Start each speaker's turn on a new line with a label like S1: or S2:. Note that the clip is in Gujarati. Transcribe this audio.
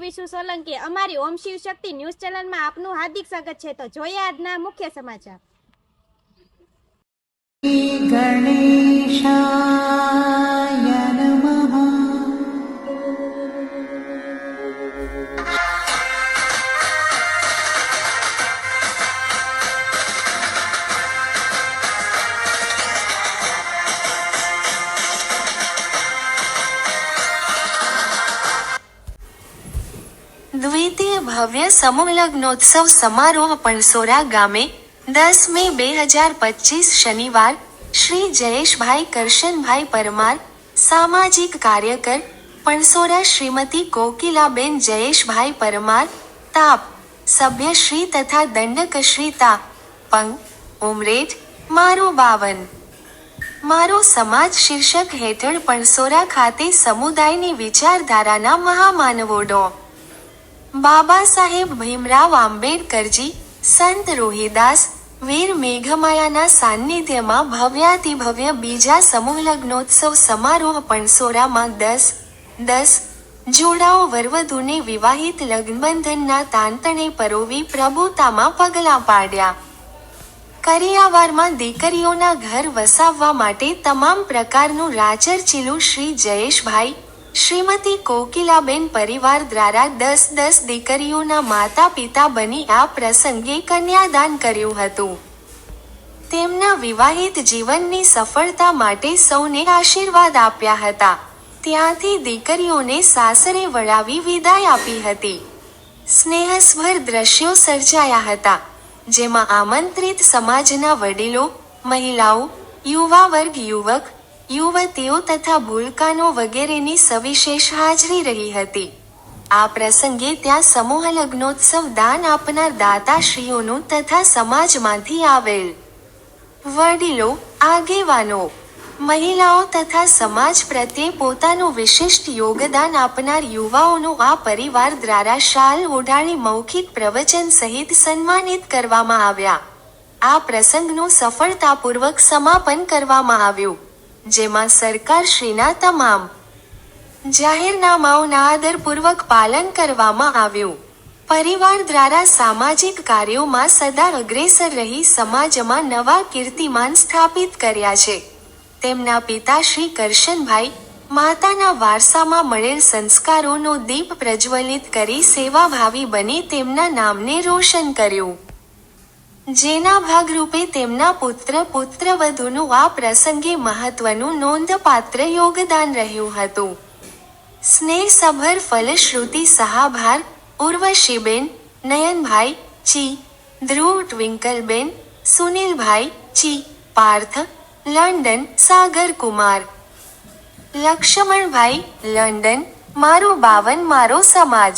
S1: વિશુ સોલંકી, અમારી ઓમ શિવ શક્તિ ન્યૂઝ ચેનલમાં આપનું હાર્દિક સ્વાગત છે। તો જોઈએ આજના મુખ્ય સમાચાર।
S2: ગણેશાય નમઃ।
S3: દ્વિતીય ભવ્ય સમૂહ લગ્નોત્સવ સમારોહ પણસોરા ગામે 10 મે 2025 શનિવાર। શ્રી જયેશભાઈ કરશનભાઈ પરમાર, સામાજિક કાર્યકર, પણસોરા। શ્રીમતી કોકિલાબેન જયેશભાઈ પરમાર, તાપ, સભ્યશ્રી તથા દંડકશ્રી તા. પંગ. ઉમરેઠ, મારો 52 મારો સમાજ શીર્ષક હેઠળ પણસોરા ખાતે સમુદાયની વિચારધારાના મહામાનવો ડો. બાબા સાહેબ ભીમરાવ આંબેડકરજી, સંત રોહિદાસ, વીર મેઘમાયાના સાનિધ્યમાં ભવ્યાતિભવ્ય બીજા સમૂહ લગ્નોત્સવ સમારોહ પણસોરામાં 10 જોડાઓ વરવધુને વિવાહિત લગ્નબંધનના તાંતણે પરોવી પ્રભુતામાં પગલાં પાડ્યા। કરિયાવારમાં દીકરીઓના ઘર વસાવવા માટે તમામ પ્રકારનું રાચરચીલું શ્રી જયેશભાઈ, શ્રીમતી કોકિલાબેન પરિવાર દ્વારા 10 દીકરીઓના માતા પિતા બની આ પ્રસંગે કન્યાદાન કર્યું હતું। તેમના વિવાહિત જીવનની સફળતા માટે સૌને આશીર્વાદ આપ્યા હતા। ત્યાંથી દીકરીઓને સાસરે વળાવી વિદાય આપી હતી। સ્નેહસ્ભર દ્રશ્યો સર્જાયા હતા, જેમાં આમંત્રિત સમાજના વડીલો, મહિલાઓ, યુવા વર્ગ, યુવક યુવતીઓ તથા ભૂલકાનો વગેરેની સવિશેષ હાજરી રહી હતી। આ પ્રસંગે ત્યાં સમૂહ લગ્નોત્સવ દાન આપનાર દાતાશ્રીઓનું તથા સમાજમાંથી આવેલ વડીલો, આગેવાનો, મહિલાઓ તથા સમાજ પ્રત્યે પોતાનું વિશિષ્ટ યોગદાન આપનાર યુવાઓનું આ પરિવાર દ્વારા શાલ ઓઢાડી મૌખિક પ્રવચન સહિત સન્માનિત કરવામાં આવ્યા। આ પ્રસંગનું સફળતાપૂર્વક સમાપન કરવામાં આવ્યું, જેમાં સરકારશ્રીના તમામ જાહેરનામાઓના આદરપૂર્વક પાલન કરવામાં આવ્યું। પરિવાર દ્વારા સામાજિક કાર્યોમાં સદા અગ્રેસર રહી સમાજમાં નવા કીર્તિમાન સ્થાપિત કર્યા છે। તેમના પિતા શ્રી કરશનભાઈ, માતાના વારસામાં મળેલ સંસ્કારોનો દીપ પ્રજ્વલિત કરી સેવાભાવી બની તેમના નામને રોશન કર્યું, જેના ભાગરૂપે તેમના પુત્ર પુત્રવધૂનું આ પ્રસંગે મહત્વનું નોંધપાત્ર યોગદાન રહ્યું હતું। સ્નેહસભર ફલશ્રુતિ સહાભાર ઉર્વશીબેન, નયનભાઈ ચી, ધ્રુવ ટ્વિંકલબેન, સુનિલભાઈ ચી, પાર્થ લંડન, સાગર કુમાર, લક્ષ્મણભાઈ લંડન, મારો 52 મારો સમાજ।